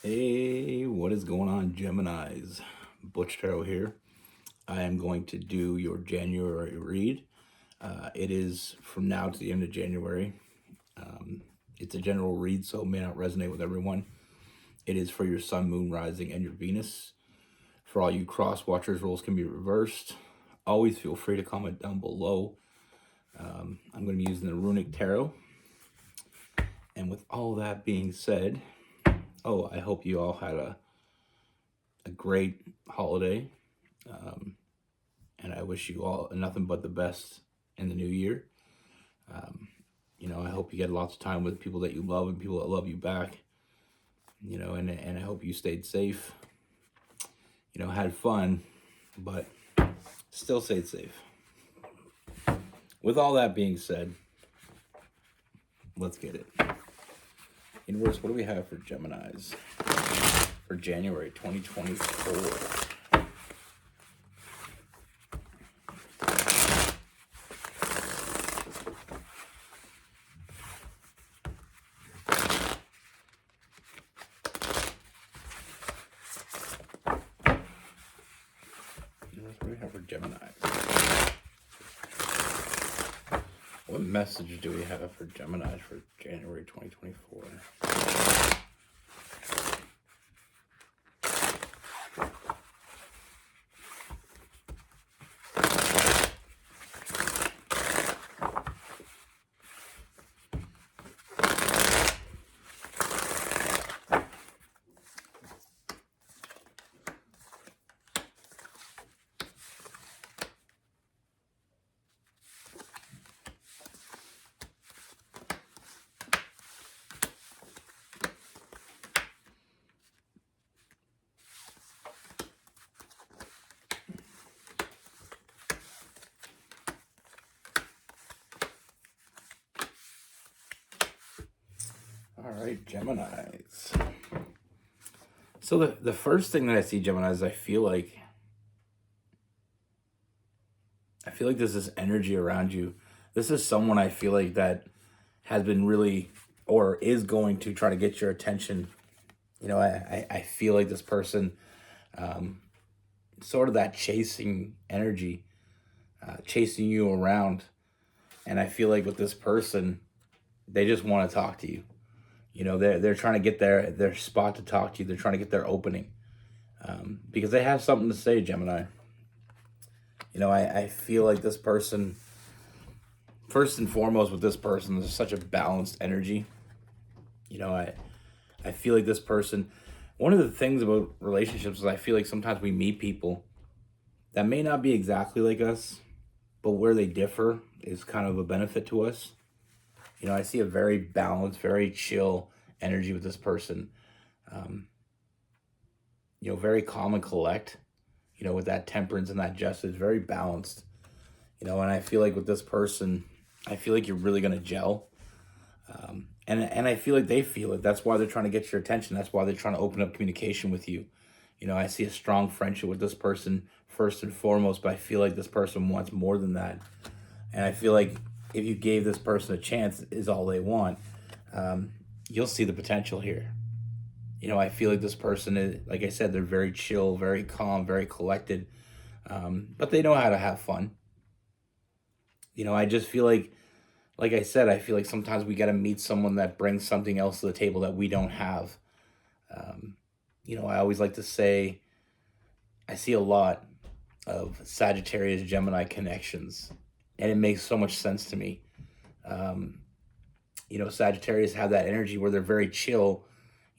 Hey, what is going on, Geminis? Butch here. I am going to do your January read. It is from now to the end of January. It's a general read, so it may not resonate with everyone. It is for your Sun, Moon, Rising, and your Venus. For all you cross watchers, roles can be reversed. Always feel free to comment down below. I'm going to be using the Runic Tarot. And with all that being said, I hope you all had a great holiday. And I wish you all nothing but the best in the new year. I hope you get lots of time with people that you love and people that love you back. And I hope you stayed safe. Had fun, but still stayed safe. With all that being said, let's get it. Universe, what do we have for Geminis for January 2024? What do we have for Geminis? What message do we have for Gemini for January 2024? All right, Geminis. So the first thing that I see, Geminis, I feel like there's this energy around you. This is someone I feel like that has been really or is going to try to get your attention. I feel like this person, sort of that chasing energy, chasing you around. And I feel like with this person, they just want to talk to you. They're trying to get their spot to talk to you. They're trying to get their opening, because they have something to say, Gemini. I feel like this person, first and foremost with this person, there's such a balanced energy. I feel like this person, one of the things about relationships is I feel like sometimes we meet people that may not be exactly like us, but where they differ is kind of a benefit to us. I see a very balanced, very chill energy with this person. Very calm and collect, with that temperance and that justice, very balanced. And I feel like with this person, I feel like you're really going to gel. And I feel like they feel it. That's why they're trying to get your attention. That's why they're trying to open up communication with you. I see a strong friendship with this person first and foremost, but I feel like this person wants more than that. And I feel like if you gave this person a chance, is all they want, you'll see the potential here. I feel like this person is, like I said, they're very chill, very calm, very collected, but they know how to have fun. I just feel like I said, I feel like sometimes we got to meet someone that brings something else to the table that we don't have. I always like to say, I see a lot of Sagittarius Gemini connections, and it makes so much sense to me. Sagittarius have that energy where they're very chill.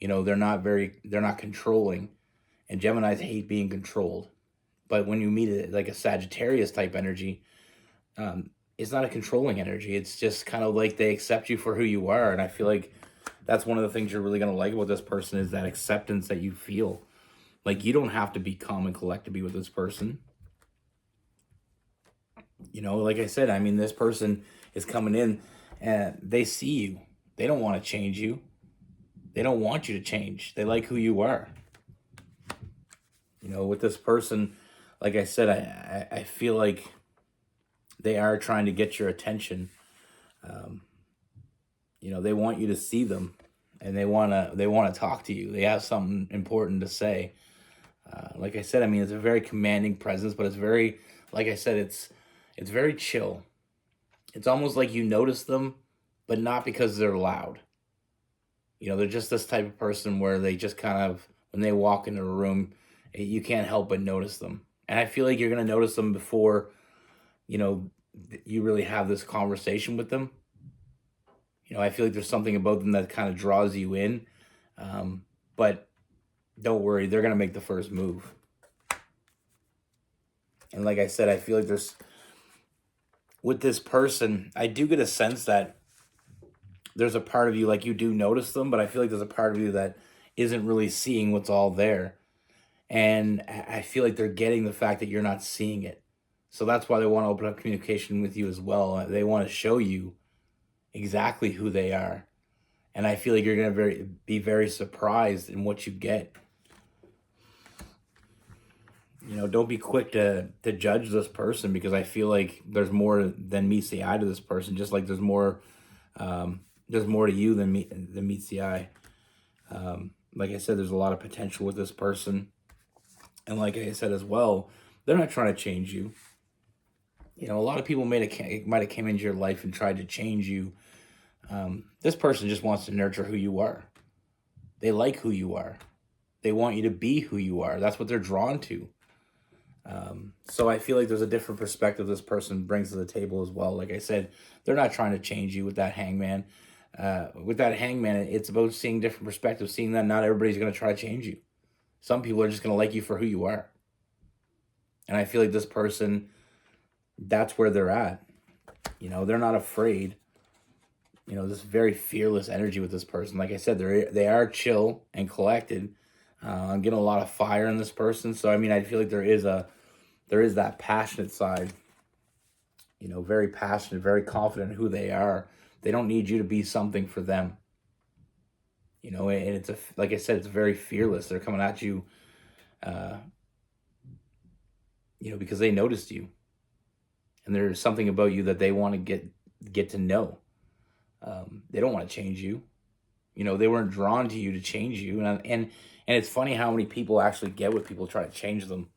They're not controlling, and Geminis hate being controlled. But when you meet like a Sagittarius type energy, it's not a controlling energy. It's just kind of like they accept you for who you are. And I feel like that's one of the things you're really going to like about this person is that acceptance that you feel. Like you don't have to be calm and collect to be with this person. Like I said, I mean, this person is coming in and they see you. They don't want to change you. They don't want you to change. They like who you are. With this person, like I said, I feel like they are trying to get your attention. They want you to see them and they wanna talk to you. They have something important to say. Like I said, I mean, it's a very commanding presence, but it's very, like I said, it's very chill. It's almost like you notice them, but not because they're loud. They're just this type of person where they just kind of, when they walk into a room, you can't help but notice them. And I feel like you're gonna notice them before you know you really have this conversation with them. I feel like there's something about them that kind of draws you in. But don't worry, they're gonna make the first move. And like I said, I feel like with this person, I do get a sense that there's a part of you, like, you do notice them, but I feel like there's a part of you that isn't really seeing what's all there. And I feel like they're getting the fact that you're not seeing it. So that's why they want to open up communication with you as well. They want to show you exactly who they are. And I feel like you're going to be very surprised in what you get. Don't be quick to judge this person, because I feel like there's more than meets the eye to this person. Just like there's more to you than meets the eye. Like I said, there's a lot of potential with this person. And like I said as well, they're not trying to change you. A lot of people might have came into your life and tried to change you. This person just wants to nurture who you are. They like who you are. They want you to be who you are. That's what they're drawn to. So I feel like there's a different perspective this person brings to the table as well. Like I said, they're not trying to change you with that hangman. With that hangman, it's about seeing different perspectives, seeing that not everybody's going to try to change you. Some people are just going to like you for who you are. And I feel like this person, that's where they're at. They're not afraid. This very fearless energy with this person. Like I said, they are chill and collected. I'm getting a lot of fire in this person. So, I mean, I feel like there is that passionate side, very passionate, very confident in who they are. They don't need you to be something for them. And it's like I said, it's very fearless. They're coming at you, because they noticed you, and there's something about you that they want to get to know. They don't want to change you. They weren't drawn to you to change you. And it's funny how many people actually get with people try to change them.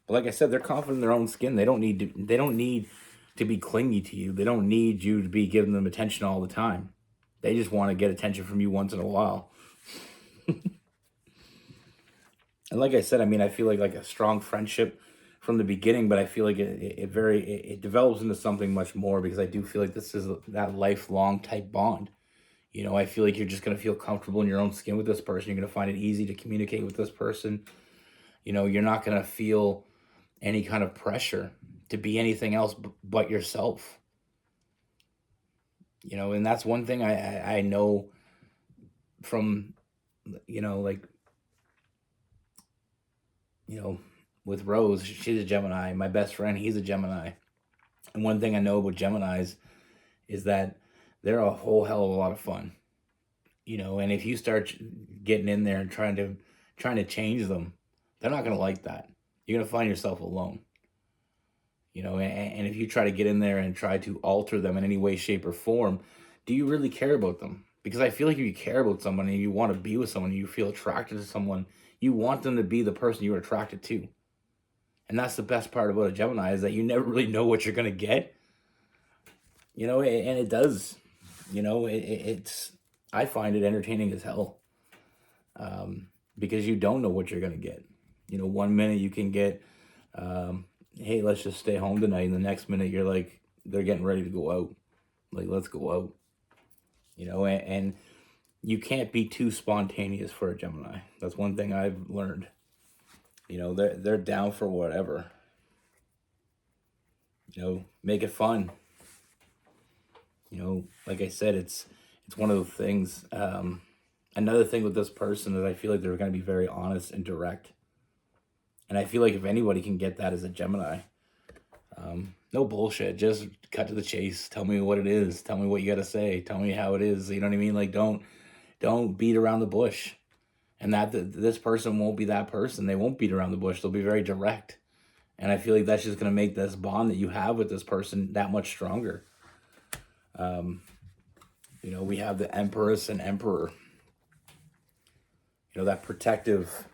But like I said, they're confident in their own skin. They don't need to be clingy to you. They don't need you to be giving them attention all the time. They just want to get attention from you once in a while. And like I said, I mean, I feel like a strong friendship from the beginning, but I feel like it develops into something much more, because I do feel like this is that lifelong type bond. I feel like you're just going to feel comfortable in your own skin with this person. You're going to find it easy to communicate with this person. You're not going to feel any kind of pressure to be anything else but yourself. And that's one thing I know from, with Rose, she's a Gemini. My best friend, he's a Gemini. And one thing I know about Geminis is that they're a whole hell of a lot of fun. And if you start getting in there and trying to change them, they're not going to like that. You're going to find yourself alone. And if you try to get in there and try to alter them in any way, shape, or form, do you really care about them? Because I feel like if you care about someone and you want to be with someone, and you feel attracted to someone, you want them to be the person you're attracted to. And that's the best part about a Gemini, is that you never really know what you're going to get. And it does. It's, I find it entertaining as hell. Because you don't know what you're going to get. 1 minute you can get, hey, let's just stay home tonight. And the next minute you're like, they're getting ready to go out. Like, let's go out. And you can't be too spontaneous for a Gemini. That's one thing I've learned. They're down for whatever. Make it fun. Like I said, it's one of the things. Another thing with this person is I feel like they're going to be very honest and direct. And I feel like if anybody can get that as a Gemini, no bullshit, just cut to the chase. Tell me what it is. Tell me what you got to say. Tell me how it is. You know what I mean? Like, don't beat around the bush. And this person won't be that person. They won't beat around the bush. They'll be very direct. And I feel like that's just going to make this bond that you have with this person that much stronger. We have the Empress and Emperor. that protective,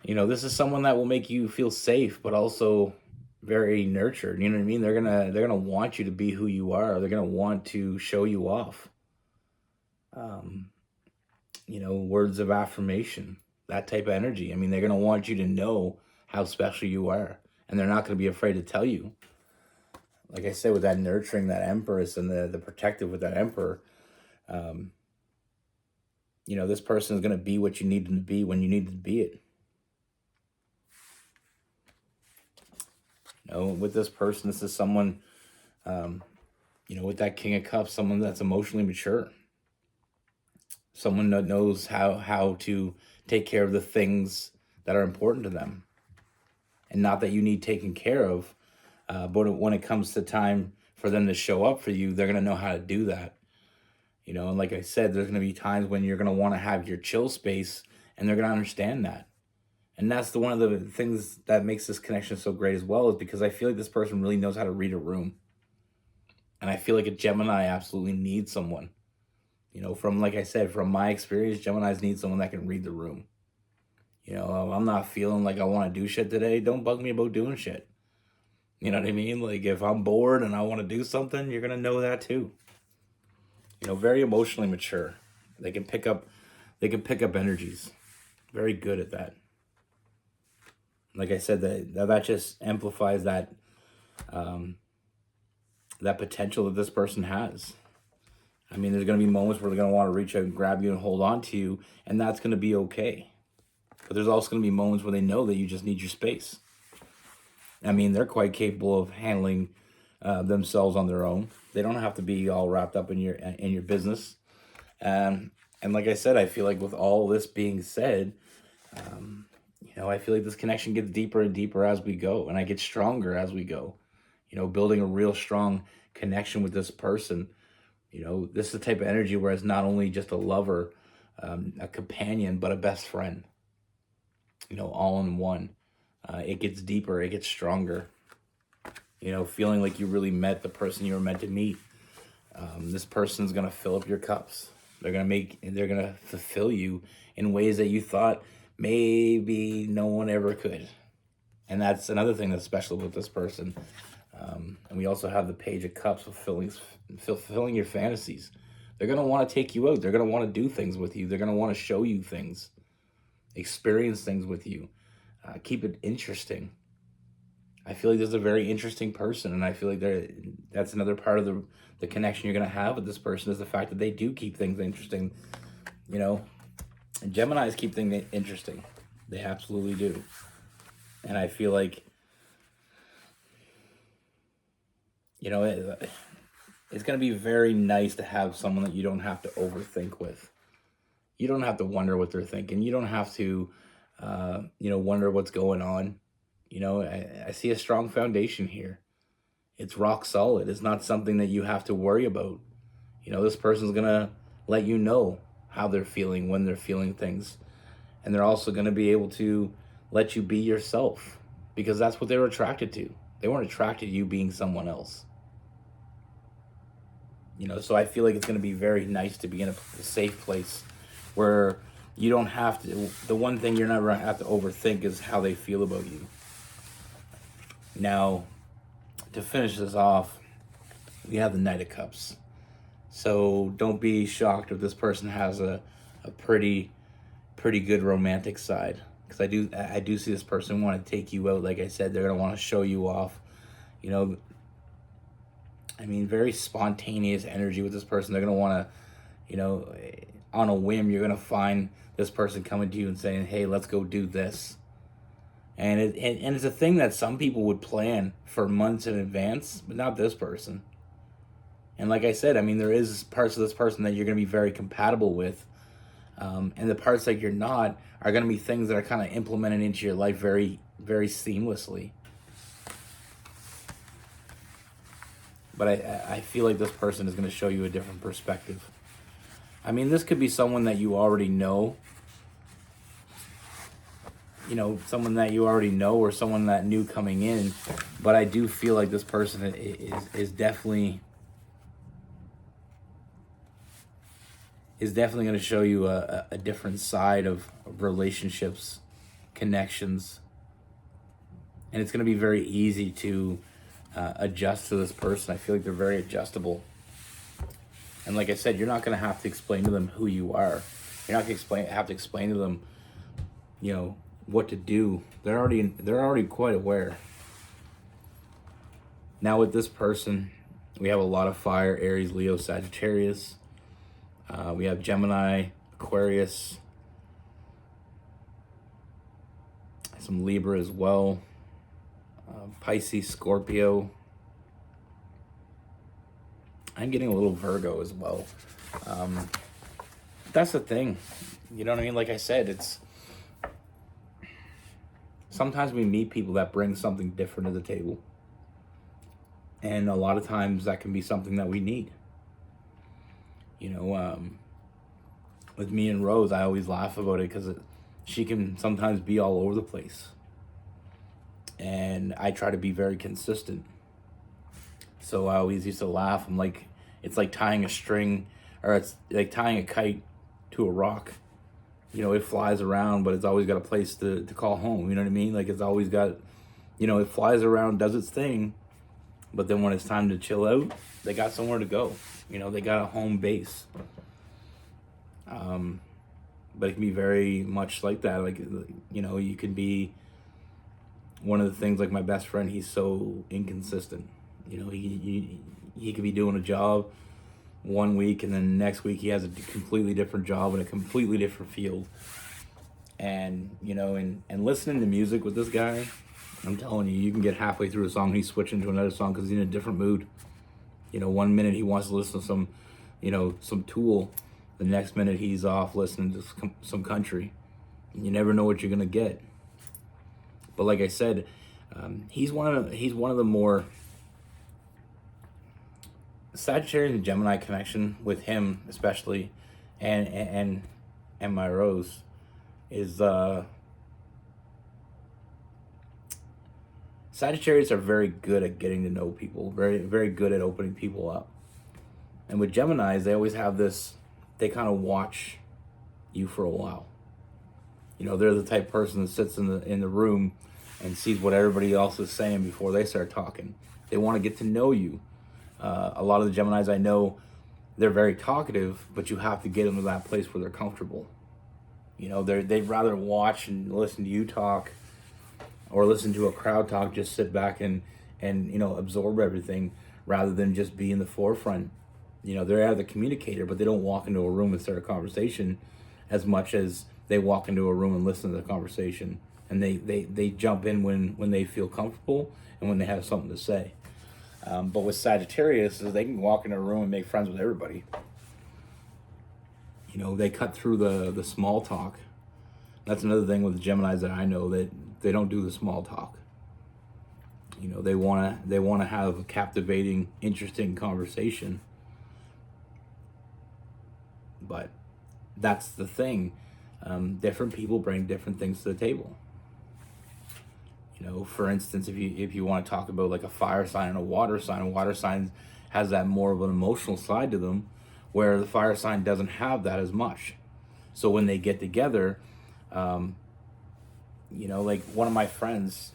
this is someone that will make you feel safe, but also very nurtured. You know what I mean? They're gonna want you to be who you are. They're gonna want to show you off. Um, Words of affirmation, that type of energy. I mean, they're gonna want you to know how special you are, and they're not gonna be afraid to tell you. Like I said, with that nurturing, that Empress, and the protective with that Emperor, um, this person is gonna be what you need them to be when you need to be it. With this person, this is someone, with that King of Cups, someone that's emotionally mature. Someone that knows how to take care of the things that are important to them. And not that you need taken care of, but when it comes to time for them to show up for you, they're going to know how to do that. And like I said, there's going to be times when you're going to want to have your chill space, and they're going to understand that. And that's one of the things that makes this connection so great as well, is because I feel like this person really knows how to read a room. And I feel like a Gemini absolutely needs someone. From, like I said, from my experience, Geminis need someone that can read the room. I'm not feeling like I want to do shit today. Don't bug me about doing shit. You know what I mean? Like, if I'm bored and I want to do something, you're going to know that too. Very emotionally mature. They can pick up energies. Very good at that. Like I said, that just amplifies that that potential that this person has. I mean, there's going to be moments where they're going to want to reach out and grab you and hold on to you, and that's going to be okay. But there's also going to be moments where they know that you just need your space. I mean, they're quite capable of handling themselves on their own. They don't have to be all wrapped up in your business. And like I said, I feel like with all this being said, I feel like this connection gets deeper and deeper as we go, and I get stronger as we go. Building a real strong connection with this person. This is the type of energy where it's not only just a lover, a companion, but a best friend. All in one. It gets deeper, it gets stronger. Feeling like you really met the person you were meant to meet. This person's gonna fill up your cups. They're gonna fulfill you in ways that you thought maybe no one ever could. And that's another thing that's special with this person. And we also have the Page of Cups, fulfilling your fantasies. They're going to want to take you out. They're going to want to do things with you. They're going to want to show you things, experience things with you, keep it interesting. I feel like this is a very interesting person, and I feel like that's another part of the connection you're going to have with this person, is the fact that they do keep things interesting. And Geminis keep things interesting. They absolutely do. And I feel like, it's going to be very nice to have someone that you don't have to overthink with. You don't have to wonder what they're thinking. You don't have to, wonder what's going on. I see a strong foundation here. It's rock solid. It's not something that you have to worry about. This person's going to let you know how they're feeling when they're feeling things. And they're also going to be able to let you be yourself, because that's what they were attracted to. They weren't attracted to you being someone else. So I feel like it's going to be very nice to be in a safe place where you don't have to, the one thing you're never have to overthink is how they feel about you. Now, to finish this off, we have the Knight of Cups. So don't be shocked if this person has a pretty good romantic side, because I do see this person want to take you out. Like I said, they're going to want to show you off. Very spontaneous energy with this person. They're going to want to, on a whim, you're going to find this person coming to you and saying, hey, let's go do this. And it's a thing that some people would plan for months in advance, but not this person. And like I said, there is parts of this person that you're going to be very compatible with. And the parts that you're not are going to be things that are kind of implemented into your life very, very seamlessly. But I feel like this person is going to show you a different perspective. This could be someone that you already know. Someone that you already know, or someone that new coming in. But I do feel like this person is definitely going to show you a different side of relationships, connections, and it's going to be very easy to adjust to this person. I feel like they're very adjustable. And like I said, you're not going to have to explain to them who you are. You're not going to have to explain to them, what to do. They're already quite aware. Now with this person, we have a lot of fire: Aries, Leo, Sagittarius. We have Gemini, Aquarius, some Libra as well, Pisces, Scorpio. I'm getting a little Virgo as well. That's the thing. You know what I mean? Like I said, it's sometimes we meet people that bring something different to the table. And a lot of times that can be something that we need. With me and Rose, I always laugh about it because she can sometimes be all over the place. And I try to be very consistent. So I always used to laugh. I'm like, it's like tying a string, or it's like tying a kite to a rock. It flies around, but it's always got a place to call home. You know what I mean? Like it's always got, it flies around, does its thing. But then when it's time to chill out, they got somewhere to go. They got a home base. But it can be very much like that. Like, you can be one of the things, like my best friend, he's so inconsistent. He could be doing a job one week, and then next week he has a completely different job in a completely different field. And, and listening to music with this guy, I'm telling you, you can get halfway through a song, he's switching to another song because he's in a different mood. 1 minute he wants to listen to some Tool. The next minute he's off listening to some country. You never know what you're gonna get. But like I said, he's one of the more Sagittarius and Gemini connection with him especially, and my Rose is Sagittarius are very good at getting to know people, very, very good at opening people up. And with Geminis, they always have this, they kind of watch you for a while. They're the type of person that sits in the room and sees what everybody else is saying before they start talking. They want to get to know you. A lot of the Geminis I know, they're very talkative, but you have to get them to that place where they're comfortable. They'd rather watch and listen to you talk, or listen to a crowd talk, just sit back and absorb everything, rather than just be in the forefront. They're the communicator, but they don't walk into a room and start a conversation as much as they walk into a room and listen to the conversation. And they jump in when they feel comfortable and when they have something to say. But with Sagittarius, they can walk into a room and make friends with everybody. They cut through the small talk. That's another thing with the Geminis that I know, that they don't do the small talk. They want to have a captivating, interesting conversation. But that's the thing. Different people bring different things to the table. For instance, if you want to talk about like a fire sign and a water sign has that more of an emotional side to them, where the fire sign doesn't have that as much. So when they get together, like one of my friends,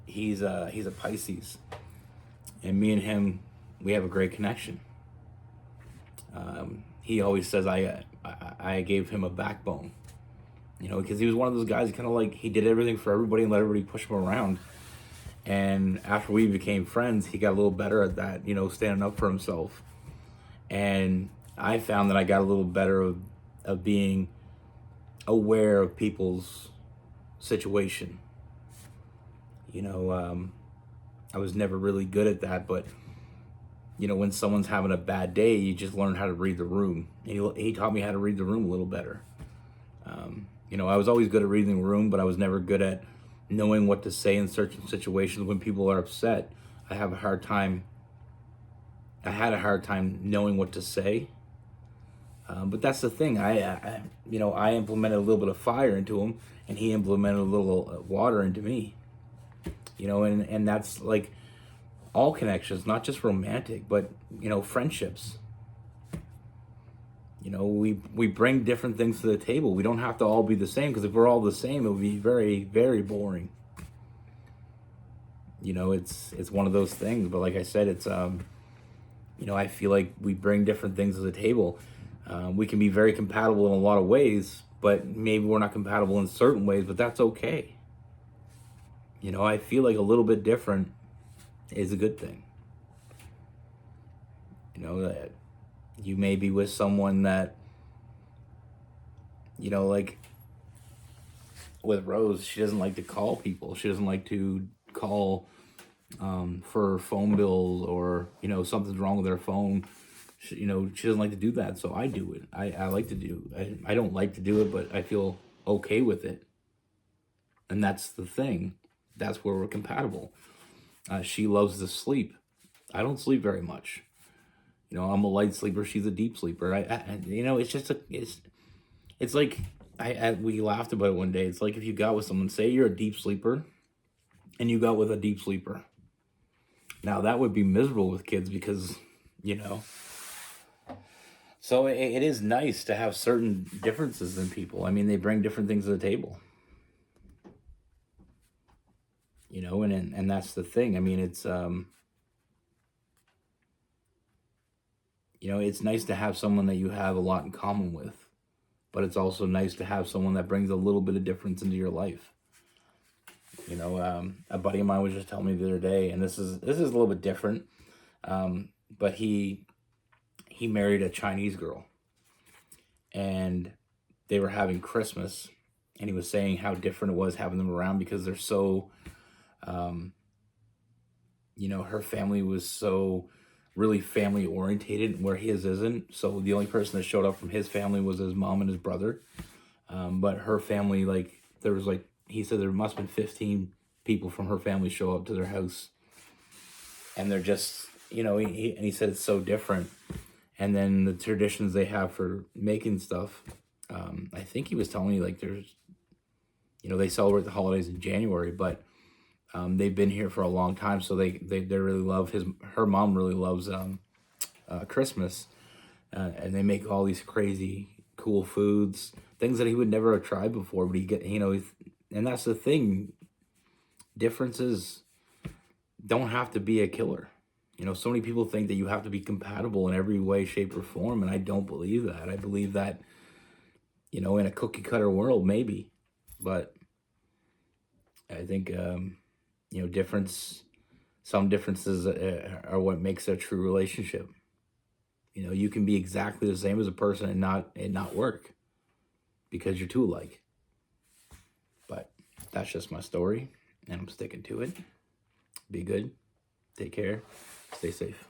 he's a Pisces, and me and him, we have a great connection. He always says I gave him a backbone, because he was one of those guys, he did everything for everybody and let everybody push him around. And after we became friends, he got a little better at that, standing up for himself. And I found that I got a little better of being aware of people's situation. I was never really good at that, but when someone's having a bad day, you just learn how to read the room. He taught me how to read the room a little better. I was always good at reading the room, but I was never good at knowing what to say in certain situations. When people are upset, I had a hard time knowing what to say. But that's the thing. I implemented a little bit of fire into him, and he implemented a little water into me. And that's like all connections, not just romantic, but friendships. You know, we bring different things to the table. We don't have to all be the same, because if we're all the same, it would be very, very boring. You know, it's one of those things. But like I said, it's you know, I feel like we bring different things to the table. We can be very compatible in a lot of ways, but maybe we're not compatible in certain ways, but that's okay. You know, I feel like a little bit different is a good thing. You know, that you may be with someone that, you know, like with Rose, she doesn't like to call people. She doesn't like to call for phone bills, or, you know, something's wrong with her phone. You know, she doesn't like to do that, so I do it. I like to do. I don't like to do it, but I feel okay with it, and that's the thing. That's where we're compatible. She loves to sleep. I don't sleep very much. You know, I'm a light sleeper. She's a deep sleeper. You know, it's just it's like we laughed about it one day. It's like if you got with someone, say you're a deep sleeper, and you got with a deep sleeper. Now that would be miserable with kids, because, you know. So it is nice to have certain differences in people. I mean, they bring different things to the table. You know, and that's the thing. I mean, it's you know, it's nice to have someone that you have a lot in common with, but it's also nice to have someone that brings a little bit of difference into your life. You know, a buddy of mine was just telling me the other day, and this is a little bit different, but he married a Chinese girl, and they were having Christmas, and he was saying how different it was having them around, because they're so, you know, her family was so really family orientated, where his isn't. So the only person that showed up from his family was his mom and his brother. But her family, like, there was like, he said there must have been 15 people from her family show up to their house. And they're just, you know, and he said it's so different. And then the traditions they have for making stuff. I think he was telling me, like, there's, you know, they celebrate the holidays in January, but they've been here for a long time, so they really love her mom really loves Christmas, and they make all these crazy cool foods, things that he would never have tried before. But he get, you know, and that's the thing. Differences don't have to be a killer. You know, so many people think that you have to be compatible in every way, shape, or form, and I don't believe that. I believe that, you know, in a cookie cutter world, maybe, but I think you know, some differences are what makes a true relationship. You know, you can be exactly the same as a person and not work, because you're too alike. But that's just my story, and I'm sticking to it. Be good. Take care. Stay safe.